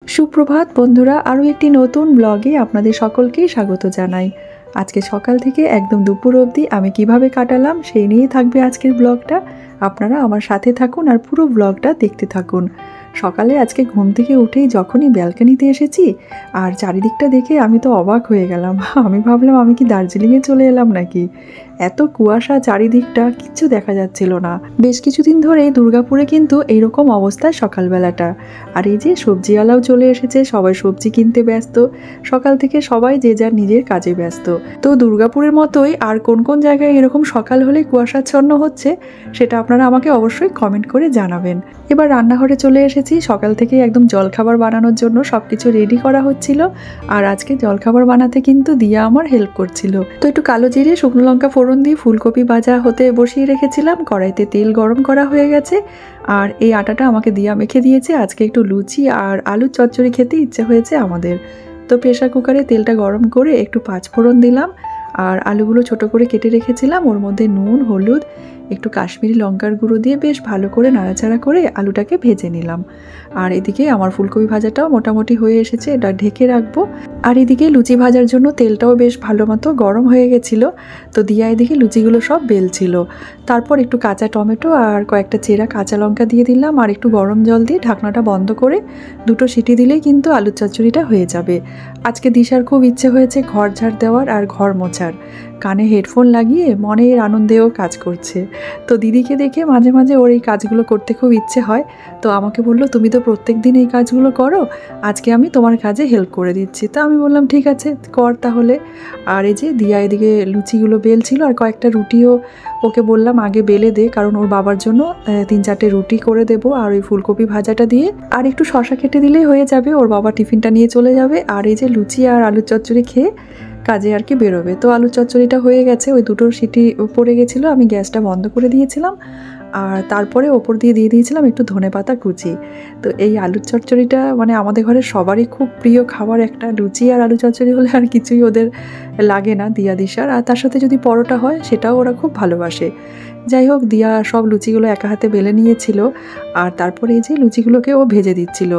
সুপ্রভাত বন্ধুরা, আরও একটি নতুন ব্লগে আপনাদের সকলকেই স্বাগত জানাই। আজকে সকাল থেকে একদম দুপুর অবধি আমি কিভাবে কাটালাম সেই নিয়েই থাকবে আজকের ব্লগটা। আপনারা আমার সাথে থাকুন আর পুরো ব্লগটা দেখতে থাকুন। সকালে আজকে ঘুম থেকে উঠেই যখনই ব্যালকনিতে এসেছি আর চারিদিকটা দেখে আমি তো অবাক হয়ে গেলাম। আমি ভাবলাম আমি কি দার্জিলিংয়ে চলে এলাম নাকি। এত কুয়াশা, চারিদিকটা কিচ্ছু দেখা যাচ্ছিল না। বেশ কিছুদিন ধরে দুর্গাপুরে কিন্তু এইরকম অবস্থায় সকালবেলাটা। আর এই যে সবজিওয়ালাও চলে এসেছে, সবাই সবজি কিনতে ব্যস্ত। সকাল থেকে সবাই যে যার নিজের কাজে ব্যস্ত। তো দুর্গাপুরের মতোই আর কোন কোন জায়গায় এরকম সকাল হলে কুয়াশাচ্ছন্ন হচ্ছে সেটা আপনারা আমাকে অবশ্যই কমেন্ট করে জানাবেন। এবার রান্নাঘরে চলে এসেছি। সকাল থেকে একদম জলখাবার বানানোর জন্য সব কিছু রেডি করা হচ্ছিল। আর আজকে জলখাবার বানাতে কিন্তু দিয়া আমার হেল্প করছিল। তো একটু কালো জিরে, শুকনো লঙ্কা ফোড়ন দিয়ে ফুলকপি ভাজা হতে বসিয়ে রেখেছিলাম। কড়াইতে তেল গরম করা হয়ে গেছে আর এই আটাটা আমাকে দিয়া মেখে দিয়েছে। আজকে একটু লুচি আর আলুর চচ্চড়ি খেতে ইচ্ছে হয়েছে আমাদের। তো প্রেশার কুকারে তেলটা গরম করে একটু পাঁচফোড়ন দিলাম আর আলুগুলো ছোট করে কেটে রেখেছিলাম। ওর মধ্যে নুন, হলুদ, একটু কাশ্মীরি লঙ্কার গুঁড়ো দিয়ে বেশ ভালো করে নাড়াচাড়া করে আলুটাকে ভেজে নিলাম। আর এদিকে আমার ফুলকপি ভাজাটাও মোটামুটি হয়ে এসেছে, এটা ঢেকে রাখবো। আর এদিকে লুচি ভাজার জন্য তেলটাও বেশ ভালো মতো গরম হয়ে গেছিলো। তো দিয়া এদিকে লুচিগুলো সব বেলছিল। তারপর একটু কাঁচা টমেটো আর কয়েকটা চেরা কাঁচা লঙ্কা দিয়ে দিলাম আর একটু গরম জল দিয়ে ঢাকনাটা বন্ধ করে দুটো সিটি দিলেই কিন্তু আলুর চচ্চড়িটা হয়ে যাবে। আজকে দিশার খুব ইচ্ছে হয়েছে ঘর ঝাড় দেওয়ার আর ঘর মোছার। কানে হেডফোন লাগিয়ে মনের আনন্দেও কাজ করছে। তো দিদিকে দেখে মাঝে মাঝে ওর এই কাজগুলো করতে খুব ইচ্ছে হয়। তো আমাকে বললো, তুমি তো প্রত্যেক দিন এই কাজগুলো করো, আজকে আমি তোমার কাজে হেল্প করে দিচ্ছি। তা আমি বললাম ঠিক আছে, কর তাহলে। আর এই যে দিয়া এদিকে লুচিগুলো বেলছিল আর কয়েকটা রুটিও ওকে বললাম আগে বেলে দে, কারণ ওর বাবার জন্য 3-4টে রুটি করে দেবো আর ওই ফুলকপি ভাজাটা দিয়ে আর একটু শশা কেটে দিলেই হয়ে যাবে। ওর বাবা টিফিনটা নিয়ে চলে যাবে। আর এই যে লুচি আর আলুর চচ্চড়ি খেয়ে কাজে আর কি বেরোবে। তো আলুর চচ্চড়িটা হয়ে গেছে, ওই দুটো সিটি পড়ে গেছিলো, আমি গ্যাসটা বন্ধ করে দিয়েছিলাম আর তারপরে ওপর দিয়ে দিয়েছিলাম একটু ধনেপাতা কুচি। তো এই আলুর চচ্চড়িটা মানে আমাদের ঘরে সবারই খুব প্রিয় খাবার একটা। লুচি আর আলু চচ্চড়ি হলে আর কিছুই ওদের লাগে না দিয়া দিশার। আর তার সাথে যদি পরোটা হয় সেটাও ওরা খুব ভালোবাসে। যাই হোক, দিয়া সব লুচিগুলো একা হাতে বেলে নিয়েছিল আর তারপরে এই যে লুচিগুলোকে ও ভেজে দিচ্ছিল।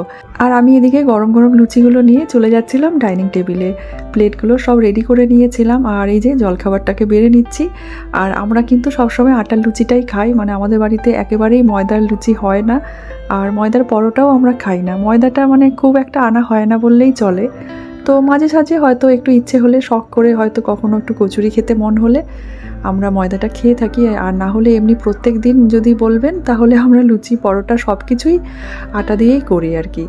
আর আমি এদিকে গরম গরম লুচিগুলো নিয়ে চলে যাচ্ছিলাম ডাইনিং টেবিলে। প্লেটগুলো সব রেডি করে নিয়েছিলাম আর এই যে জলখাবারটাকে বেড়ে নিচ্ছি। আর আমরা কিন্তু সবসময় আটার লুচিটাই খাই, মানে আমাদের বাড়িতে একেবারেই ময়দার লুচি হয় না আর ময়দার পরোটাও আমরা খাই না। ময়দাটা মানে খুব একটা আনা হয় না বললেই চলে। তো মাঝে সাঝে হয়তো একটু ইচ্ছে হলে, শখ করে হয়তো কখনো একটু কচুরি খেতে মন হলে আমরা ময়দাটা খেয়ে থাকি। আর না হলে এমনি প্রত্যেক দিন যদি বলবেন তাহলে আমরা লুচি, পরোটা সব কিছুই আটা দিয়েই করি আর কি।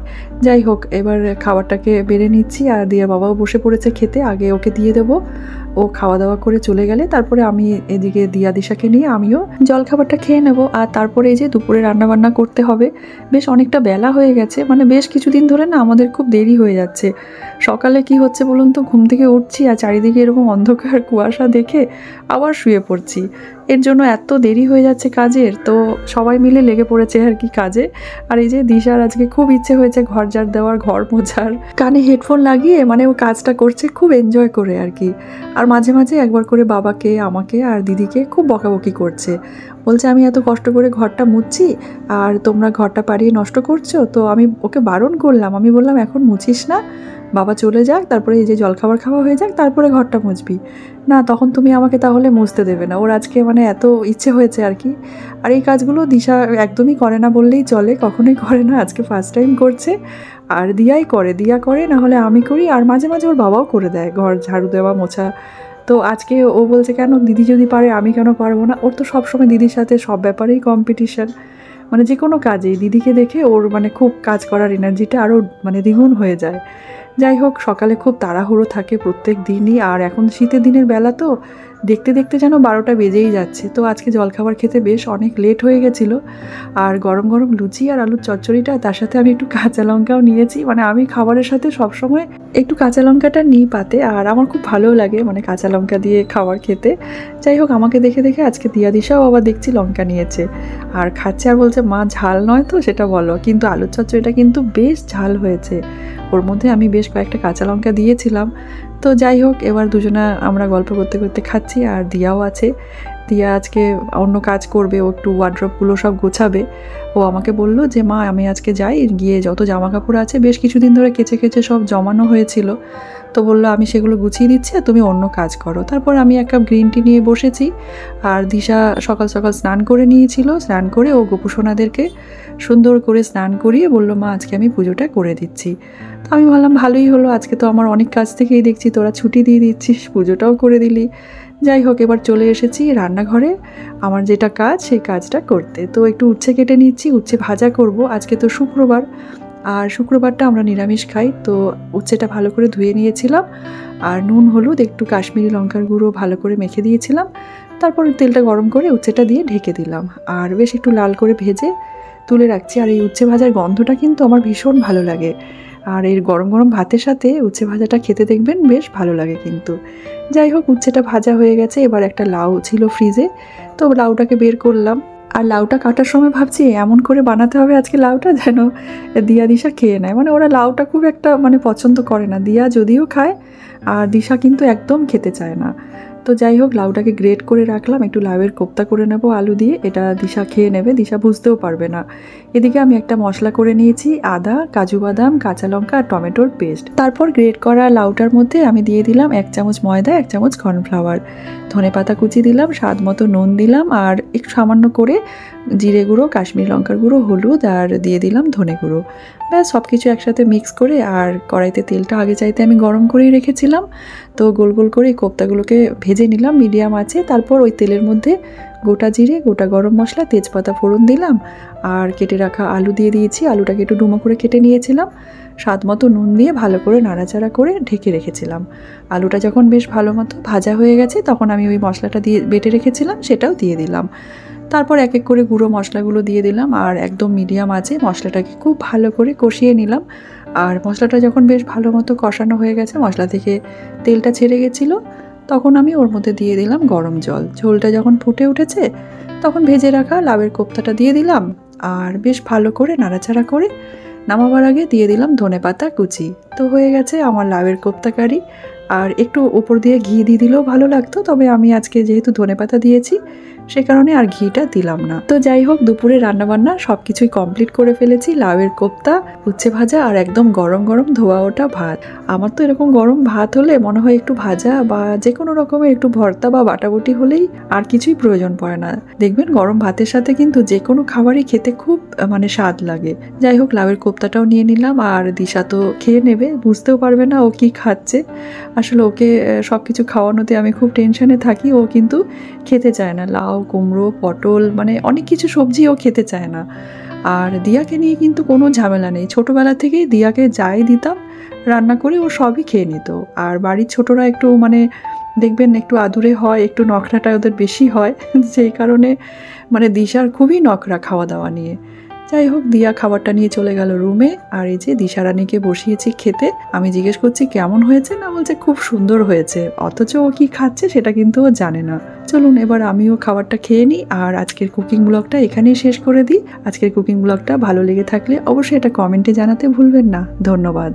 যাই হোক, এবার খাবারটাকে বেড়ে নিচ্ছি আর দিয়ার বাবাও বসে পড়েছে খেতে। আগে ওকে দিয়ে দেবো, ও খাওয়া দাওয়া করে চলে গেলে তারপরে আমি এদিকে দিয়া দিশাকে নিয়ে আমিও জলখাবারটা খেয়ে নেব। আর তারপরে এই যে দুপুরে রান্নাবান্না করতে হবে। বেশ অনেকটা বেলা হয়ে গেছে, মানে বেশ কিছুদিন ধরে না আমাদের খুব দেরি হয়ে যাচ্ছে। সকালে কি হচ্ছে বলুন তো, ঘুম থেকে উঠছি আর চারিদিকে এরকম অন্ধকার কুয়াশা দেখে আবার শুয়ে পড়ছি। এর জন্য এত দেরি হয়ে যাচ্ছে কাজের। তো সবাই মিলে লেগে পড়েছে আর কি কাজে। আর এই যে দিশার আজকে খুব ইচ্ছে হয়েছে ঘর ঝাড় দেওয়ার, ঘর মোছার। কানে হেডফোন লাগিয়ে মানে ও কাজটা করছে খুব এনজয় করে আর কি। আর মাঝে মাঝে একবার করে বাবাকে, আমাকে আর দিদিকে খুব বকাবকি করছে। বলছে আমি এত কষ্ট করে ঘরটা মুছছি আর তোমরা ঘরটা পাড়িয়ে নষ্ট করছো। তো আমি ওকে বারণ করলাম, আমি বললাম এখন মুছিস না, বাবা চলে যাক, তারপরে এই যে জলখাবার খাওয়া হয়ে যাক, তারপরে ঘরটা মুছবি। না, তখন তুমি আমাকে তাহলে মুছতে দেবে না। ওর আজকে মানে এত ইচ্ছে হয়েছে আর কি। আর এই কাজগুলো দিশা একদমই করে না বললেই চলে, কখনোই করে না। আজকে ফার্স্ট টাইম করছে। আর দিয়াই করে, দিয়া করে, না হলে আমি করি। আর মাঝে মাঝে ওর বাবাও করে দেয় ঘর ঝাড়ু দেওয়া, মোছা। তো আজকে ও বলছে কেন দিদি যদি পারে আমি কেন পারবো না। ওর তো সবসময় দিদির সাথে সব ব্যাপারেই কম্পিটিশন, মানে যে কোনো কাজেই দিদিকে দেখে ওর মানে খুব কাজ করার এনার্জিটা আরও মানে দ্বিগুণ হয়ে যায়। যাই হোক, সকালে খুব তাড়াহুড়ো থাকে প্রত্যেক দিনই। আর এখন শীতের দিনের বেলা তো দেখতে দেখতে যেন 12টা বেজেই যাচ্ছে। তো আজকে জলখাবার খেতে বেশ অনেক লেট হয়ে গেছিলো। আর গরম গরম লুচি আর আলুর চচ্চড়িটা, তার সাথে আমি একটু কাঁচা লঙ্কাও নিয়েছি। মানে আমি খাবারের সাথে সবসময় একটু কাঁচা লঙ্কাটা নিই পাতে, আর আমার খুব ভালোও লাগে মানে কাঁচা লঙ্কা দিয়ে খাবার খেতে। যাই হোক, আমাকে দেখে দেখে আজকে দিয়া দিশাও আবার দেখছি লঙ্কা নিয়েছে আর খাচ্ছে। আর বলছে মা ঝাল নয় তো সেটা বলো, কিন্তু আলুর চচ্চড়িটা কিন্তু বেশ ঝাল হয়েছে। ওর মধ্যে আমি বেশ কয়েকটা কাঁচা লঙ্কা দিয়েছিলাম। তো যাই হোক, এবার দুজনা আমরা গল্প করতে করতে খাচ্ছি আর দিয়াও আছে। দিয়া আজকে অন্য কাজ করবে, ও একটু ওয়ার্ড্রপগুলো সব গোছাবে। ও আমাকে বলল যে মা আমি আজকে যাই, গিয়ে যত জামা কাপড় আছে বেশ কিছুদিন ধরে কেচে কেচে সব জমানো হয়েছিল, তো বললো আমি সেগুলো গুছিয়ে দিচ্ছি আর তুমি অন্য কাজ করো। তারপর আমি এক কাপ গ্রিন টি নিয়ে বসেছি, আর দিশা সকাল সকাল স্নান করে নিয়েছিল। স্নান করে ও গোপুসোনাদেরকে সুন্দর করে স্নান করিয়ে বললো মা আজকে আমি পুজোটা করে দিচ্ছি। তো আমি ভাবলাম ভালোই হলো, আজকে তো আমার অনেক কাজ থেকেই দেখছি তোরা ছুটি দিয়ে দিচ্ছিস, পুজোটাও করে দিলি। যাই হোক, এবার চলে এসেছি রান্নাঘরে আমার যেটা কাজ সেই কাজটা করতে। তো একটু উচ্ছে কেটে নিচ্ছি, উচ্ছে ভাজা করব। আজকে তো শুক্রবার, আর শুক্রবারটা আমরা নিরামিষ খাই। তো উচ্ছেটা ভালো করে ধুয়ে নিয়েছিলাম, আর নুন হলুদ একটু কাশ্মীরি লঙ্কার গুঁড়ো ভালো করে মেখে দিয়েছিলাম। তারপর তেলটা গরম করে উচ্ছেটা দিয়ে ঢেকে দিলাম, আর বেশ একটু লাল করে ভেজে তুলে রাখছি। আর এই উচ্ছে ভাজার গন্ধটা কিন্তু আমার ভীষণ ভালো লাগে, আর এর গরম গরম ভাতের সাথে উচ্ছে ভাজাটা খেতে দেখবেন বেশ ভালো লাগে কিন্তু। যাই হোক, উচ্ছেটা ভাজা হয়ে গেছে। এবার একটা লাউ ছিল ফ্রিজে, তো লাউটাকে বের করলাম। আর লাউটা কাটার সময় ভাবছি এমন করে বানাতে হবে আজকে লাউটা যেন দিয়া দিশা খেয়ে নেয়। মানে ওরা লাউটা খুব একটা মানে পছন্দ করে না, দিয়া যদিও খায় আর দিশা কিন্তু একদম খেতে চায় না। তো যাই হোক, লাউটাকে গ্রেট করে রাখলাম, একটু লাউয়ের কোপ্তা করে নেব আলু দিয়ে, এটা দিশা খেয়ে নেবে, দিশা বুঝতেও পারবে না। এদিকে আমি একটা মশলা করে নিয়েছি, আদা, কাজু বাদাম, কাঁচা লঙ্কা আর টমেটোর পেস্ট। তারপর গ্রেট করা লাউটার মধ্যে আমি দিয়ে দিলাম 1 চামচ ময়দা, 1 চামচ কর্নফ্লাওয়ার, ধনেপাতা কুচি দিলাম, স্বাদ মতো নুন দিলাম, আর একটু সামান্য করে জিরে গুঁড়ো, কাশ্মীরি লঙ্কার গুঁড়ো, হলুদ, আর দিয়ে দিলাম ধনে গুঁড়ো। ব্যাস সব কিছু একসাথে মিক্স করে, আর কড়াইতে তেলটা আগে চাইতে আমি গরম করেই রেখেছিলাম। তো গোল গোল করে এই কোপ্তাগুলোকে ভেজে নিলাম মিডিয়াম আঁচে। তারপর ওই তেলের মধ্যে গোটা জিরে, গোটা গরম মশলা, তেজপাতা ফোড়ন দিলাম, আর কেটে রাখা আলু দিয়ে দিয়েছি। আলুটাকে একটু ডুমো করে কেটে নিয়েছিলাম, স্বাদ মতো নুন দিয়ে ভালো করে নাড়াচাড়া করে ঢেকে রেখেছিলাম। আলুটা যখন বেশ ভালো মতো ভাজা হয়ে গেছে তখন আমি ওই মশলাটা দিয়ে বেটে রেখেছিলাম সেটাও দিয়ে দিলাম। তারপর এক এক করে গুঁড়ো মশলাগুলো দিয়ে দিলাম, আর একদম মিডিয়াম আঁচে মশলাটাকে খুব ভালো করে কষিয়ে নিলাম। আর মশলাটা যখন বেশ ভালো মতো কষানো হয়ে গেছে, মশলা থেকে তেলটা ছেড়ে গেছিলো, তখন আমি ওর মধ্যে দিয়ে দিলাম গরম জল। ঝোলটা যখন ফুটে উঠেছে তখন ভেজে রাখা লাউয়ের কোপ্তাটা দিয়ে দিলাম, আর বেশ ভালো করে নাড়াচাড়া করে নামাবার আগে দিয়ে দিলাম ধনেপাতা কুচি। তো হয়ে গেছে আমার লাউয়ের কোপ্তা কারি। আর একটু উপর দিয়ে ঘি দিয়ে দিলেও ভালো লাগতো, তবে আমি আজকে যেহেতু ধনেপাতা দিয়েছি সে কারণে আর ঘিটা দিলাম না। তো যাই হোক, দুপুরে রান্নাবান্না সব কিছুই কমপ্লিট করে ফেলেছি। লাউয়ের কোপ্তা, উচ্ছে ভাজা, আর একদম গরম গরম ধোয়া ওঠা ভাত। আমার তো এরকম গরম ভাত হলে মনে হয় একটু ভাজা বা যে কোনো রকমের একটু ভর্তা বা বাটাবুটি হলেই আর কিছুই প্রয়োজন পড়ে না। দেখবেন গরম ভাতের সাথে কিন্তু যে কোনো খাবারই খেতে খুব মানে স্বাদ লাগে। যাই হোক, লাউয়ের কোপ্তাটাও নিয়ে নিলাম, আর দিশা তো খেয়ে নেবে, বুঝতেও পারবে না ও কি খাচ্ছে। আসলে ওকে সব কিছু খাওয়ানোতে আমি খুব টেনশনে থাকি, ও কিন্তু খেতে চায় না। লাউ, কুমড়ো, পটল, মানে অনেক কিছু সবজি ও খেতে চায় না। আর দিয়াকে নিয়ে কিন্তু কোনো ঝামেলা নেই, ছোটোবেলা থেকেই দিয়াকে যাই দিতাম রান্না করে ও সবই খেয়ে নিত। আর বাড়ির ছোটরা একটু মানে দেখবেন একটু আদুরে হয়, একটু নখরাটা ওদের বেশি হয়, সেই কারণে মানে দিশার খুবই নখরা খাওয়া দাওয়া নিয়ে। যাই হোক, দিয়া খাবারটা নিয়ে চলে গেল রুমে, আর এই যে দিশারানীকে বসিয়েছি খেতে। আমি জিজ্ঞেস করছি কেমন হয়েছে, না বলছে খুব সুন্দর হয়েছে, অথচ ও কি খাচ্ছে সেটা কিন্তু ও জানে না। চলুন এবার আমিও খাবারটা খেয়ে নিই, আর আজকের কুকিং ব্লগটা এখানেই শেষ করে দিই। আজকের কুকিং ব্লগটা ভালো লেগে থাকলে অবশ্যই এটা কমেন্টে জানাতে ভুলবেন না। ধন্যবাদ।